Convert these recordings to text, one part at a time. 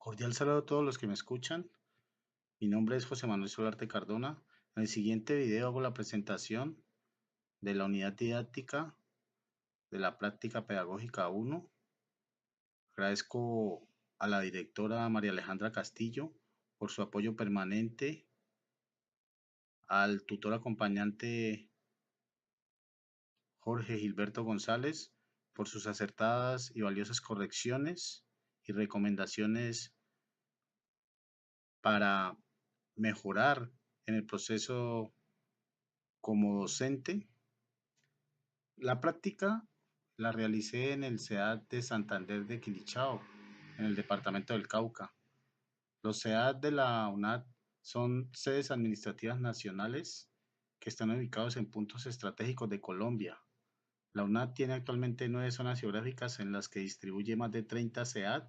Cordial saludo a todos los que me escuchan. Mi nombre es José Manuel Solarte Cardona. En el siguiente video hago la presentación de la unidad didáctica de la práctica pedagógica 1. Agradezco a la directora María Alejandra Castillo por su apoyo permanente, al tutor acompañante Jorge Gilberto González por sus acertadas y valiosas correcciones y recomendaciones para mejorar en el proceso como docente. La práctica la realicé en el CEAD de Santander de Quilichao, en el departamento del Cauca. Los CEAD de la UNAD son sedes administrativas nacionales que están ubicados en puntos estratégicos de Colombia. La UNAD tiene actualmente 9 zonas geográficas en las que distribuye más de 30 CEAD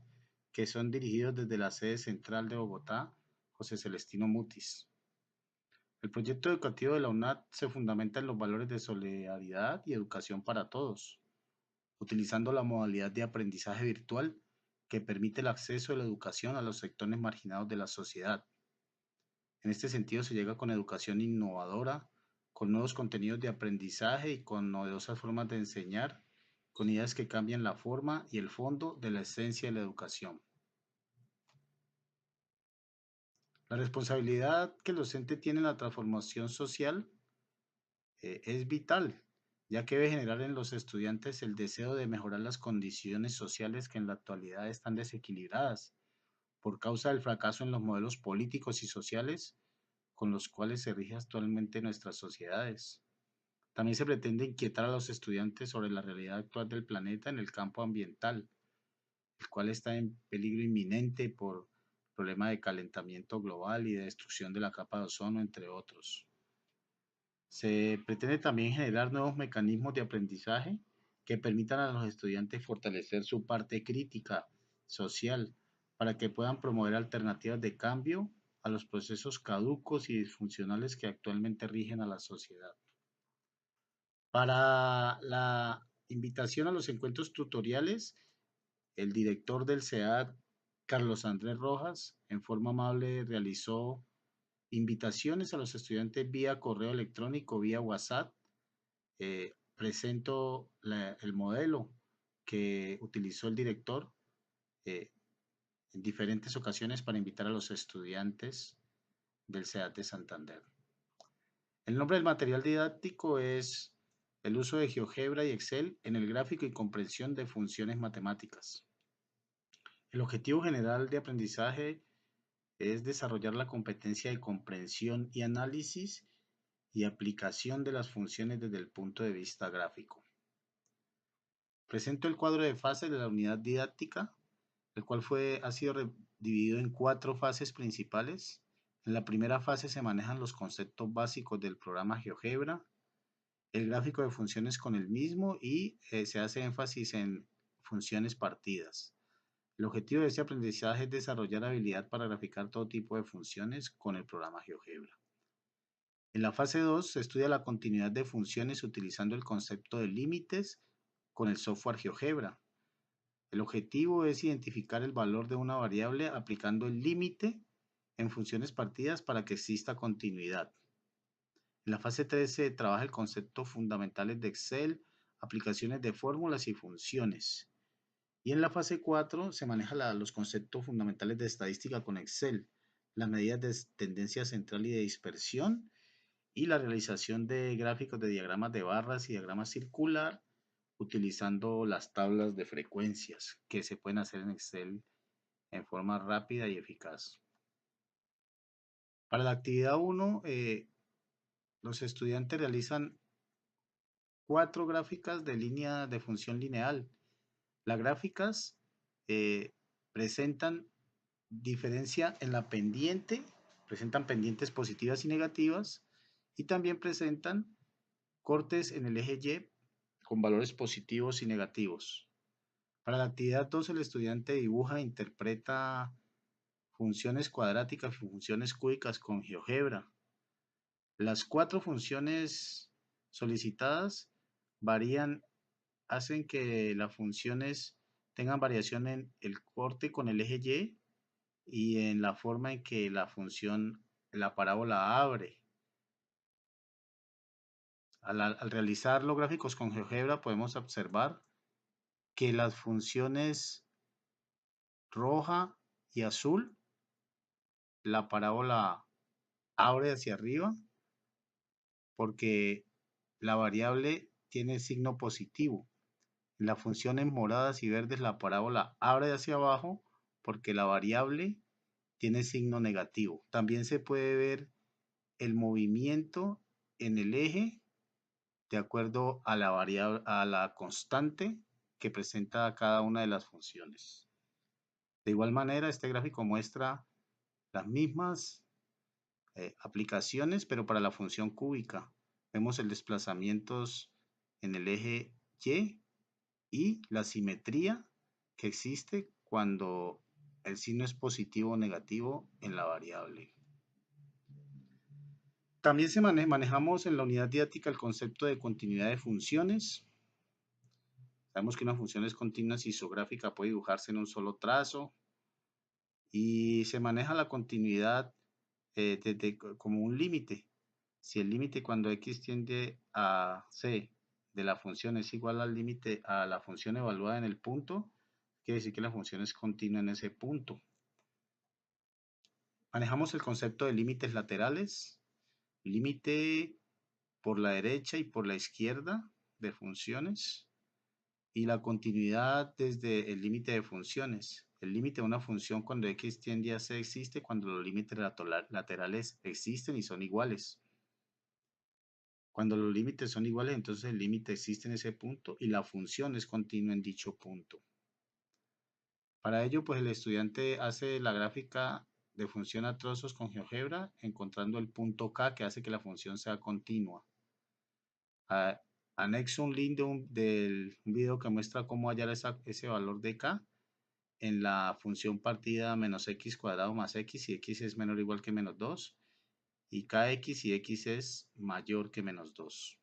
que son dirigidos desde la sede central de Bogotá, José Celestino Mutis. El proyecto educativo de la UNAD se fundamenta en los valores de solidaridad y educación para todos, utilizando la modalidad de aprendizaje virtual que permite el acceso a la educación a los sectores marginados de la sociedad. En este sentido se llega con educación innovadora, con nuevos contenidos de aprendizaje y con novedosas formas de enseñar, con ideas que cambian la forma y el fondo de la esencia de la educación. La responsabilidad que el docente tiene en la transformación social es vital, ya que debe generar en los estudiantes el deseo de mejorar las condiciones sociales que en la actualidad están desequilibradas por causa del fracaso en los modelos políticos y sociales con los cuales se rige actualmente nuestras sociedades. También se pretende inquietar a los estudiantes sobre la realidad actual del planeta en el campo ambiental, el cual está en peligro inminente por problema de calentamiento global y de destrucción de la capa de ozono, entre otros. Se pretende también generar nuevos mecanismos de aprendizaje que permitan a los estudiantes fortalecer su parte crítica social para que puedan promover alternativas de cambio a los procesos caducos y disfuncionales que actualmente rigen a la sociedad. Para la invitación a los encuentros tutoriales, el director del CEAD, Carlos Andrés Rojas, en forma amable realizó invitaciones a los estudiantes vía correo electrónico, vía WhatsApp. Presento el modelo que utilizó el director eh, en diferentes ocasiones para invitar a los estudiantes del CEAD de Santander. El nombre del material didáctico es el uso de GeoGebra y Excel en el gráfico y comprensión de funciones matemáticas. El objetivo general de aprendizaje es desarrollar la competencia de comprensión y análisis y aplicación de las funciones desde el punto de vista gráfico. Presento el cuadro de fases de la unidad didáctica, el cual ha sido dividido en 4 fases principales. En la primera fase se manejan los conceptos básicos del programa GeoGebra, el gráfico de funciones con el mismo y se hace énfasis en funciones partidas. El objetivo de este aprendizaje es desarrollar habilidad para graficar todo tipo de funciones con el programa GeoGebra. En la fase 2 se estudia la continuidad de funciones utilizando el concepto de límites con el software GeoGebra. El objetivo es identificar el valor de una variable aplicando el límite en funciones partidas para que exista continuidad. En la fase 3 se trabaja el concepto fundamentales de Excel, aplicaciones de fórmulas y funciones. Y en la fase 4 se manejan los conceptos fundamentales de estadística con Excel, las medidas de tendencia central y de dispersión y la realización de gráficos de diagramas de barras y diagramas circular utilizando las tablas de frecuencias que se pueden hacer en Excel en forma rápida y eficaz. Para la actividad 1, los estudiantes realizan 4 gráficas de línea de función lineal. Las gráficas presentan diferencia en la pendiente, presentan pendientes positivas y negativas y también presentan cortes en el eje Y con valores positivos y negativos. Para la actividad 2, el estudiante dibuja e interpreta funciones cuadráticas y funciones cúbicas con GeoGebra. Las 4 funciones solicitadas hacen que las funciones tengan variación en el corte con el eje Y y en la forma en que la parábola abre. Al realizar los gráficos con GeoGebra podemos observar que las funciones roja y azul, la parábola abre hacia arriba porque la variable tiene signo positivo. En las funciones moradas y verdes la parábola abre hacia abajo porque la variable tiene signo negativo. También se puede ver el movimiento en el eje de acuerdo a la variable, a la constante que presenta cada una de las funciones. De igual manera, este gráfico muestra las mismas aplicaciones, pero para la función cúbica. Vemos el desplazamientos en el eje Y y la simetría que existe cuando el signo es positivo o negativo en la variable. También manejamos en la unidad didáctica el concepto de continuidad de funciones. Sabemos que una función es continua si isográfica puede dibujarse en un solo trazo y se maneja la continuidad como un límite. Si el límite cuando x tiende a c de la función es igual al límite a la función evaluada en el punto, quiere decir que la función es continua en ese punto. Manejamos el concepto de límites laterales, límite por la derecha y por la izquierda de funciones, y la continuidad desde el límite de funciones. El límite de una función cuando x tiende a c existe cuando los límites laterales existen y son iguales. Cuando los límites son iguales, entonces el límite existe en ese punto y la función es continua en dicho punto. Para ello, pues el estudiante hace la gráfica de función a trozos con GeoGebra, encontrando el punto K que hace que la función sea continua. Anexo un link del video que muestra cómo hallar ese valor de K en la función partida menos x cuadrado más x si x es menor o igual que menos 2 y kx si x es mayor que menos 2.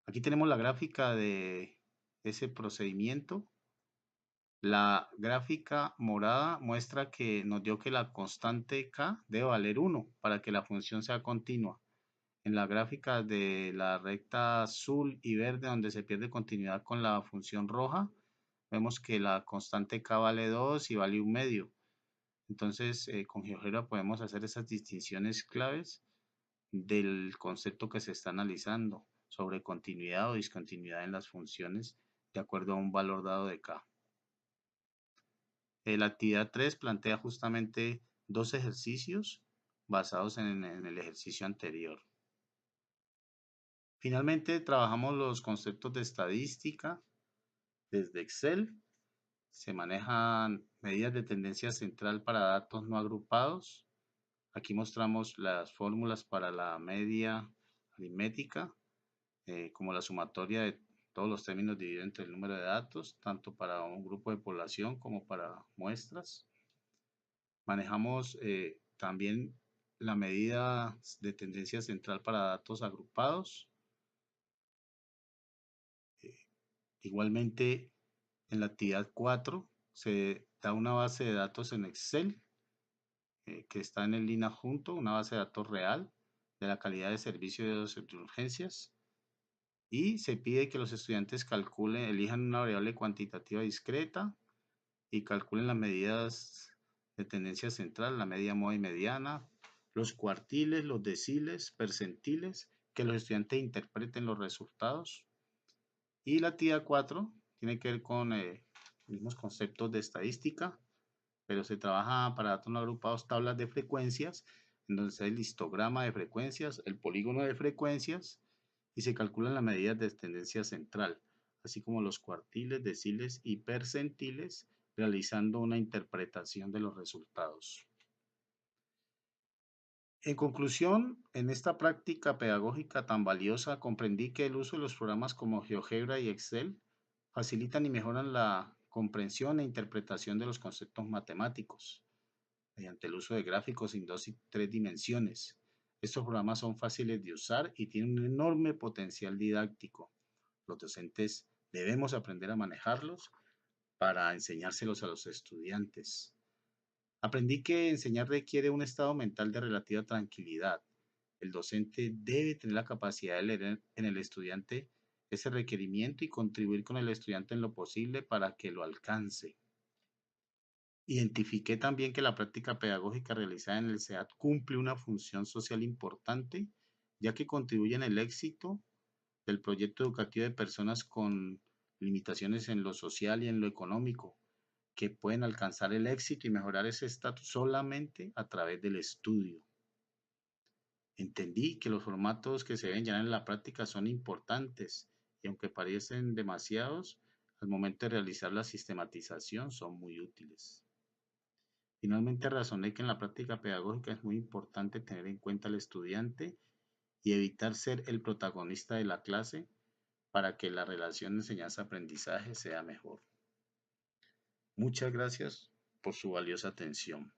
Aquí tenemos la gráfica de ese procedimiento. La gráfica morada muestra que nos dio que la constante k debe valer 1 para que la función sea continua. En la gráfica de la recta azul y verde donde se pierde continuidad con la función roja, vemos que la constante k vale 2 y vale 1 medio. Entonces, con GeoGebra podemos hacer esas distinciones claves del concepto que se está analizando sobre continuidad o discontinuidad en las funciones de acuerdo a un valor dado de k. La actividad 3 plantea justamente dos ejercicios basados en el ejercicio anterior. Finalmente, trabajamos los conceptos de estadística desde Excel. Se manejan medidas de tendencia central para datos no agrupados. Aquí mostramos las fórmulas para la media aritmética, como la sumatoria de todos los términos dividido entre el número de datos, tanto para un grupo de población como para muestras. Manejamos también la medida de tendencia central para datos agrupados. Igualmente, en la actividad 4 se da una base de datos en Excel que está en el línea junto, una base de datos real de la calidad de servicio de urgencias, y se pide que los estudiantes elijan una variable cuantitativa discreta y calculen las medidas de tendencia central, la media, moda y mediana, los cuartiles, los deciles, percentiles, que los estudiantes interpreten los resultados. Y la actividad 4 tiene que ver con mismos conceptos de estadística, pero se trabaja para datos no agrupados tablas de frecuencias, en donde está el histograma de frecuencias, el polígono de frecuencias, y se calculan las medidas de tendencia central, así como los cuartiles, deciles y percentiles, realizando una interpretación de los resultados. En conclusión, en esta práctica pedagógica tan valiosa, comprendí que el uso de los programas como GeoGebra y Excel facilitan y mejoran la comprensión e interpretación de los conceptos matemáticos mediante el uso de gráficos en 2 y 3 dimensiones. Estos programas son fáciles de usar y tienen un enorme potencial didáctico. Los docentes debemos aprender a manejarlos para enseñárselos a los estudiantes. Aprendí que enseñar requiere un estado mental de relativa tranquilidad. El docente debe tener la capacidad de leer en el estudiante ese requerimiento y contribuir con el estudiante en lo posible para que lo alcance. Identifiqué también que la práctica pedagógica realizada en el SEAT cumple una función social importante, ya que contribuye en el éxito del proyecto educativo de personas con limitaciones en lo social y en lo económico, que pueden alcanzar el éxito y mejorar ese estatus solamente a través del estudio. Entendí que los formatos que se deben llenar en la práctica son importantes y aunque parecen demasiados, al momento de realizar la sistematización son muy útiles. Finalmente razoné que en la práctica pedagógica es muy importante tener en cuenta al estudiante y evitar ser el protagonista de la clase para que la relación enseñanza-aprendizaje sea mejor. Muchas gracias por su valiosa atención.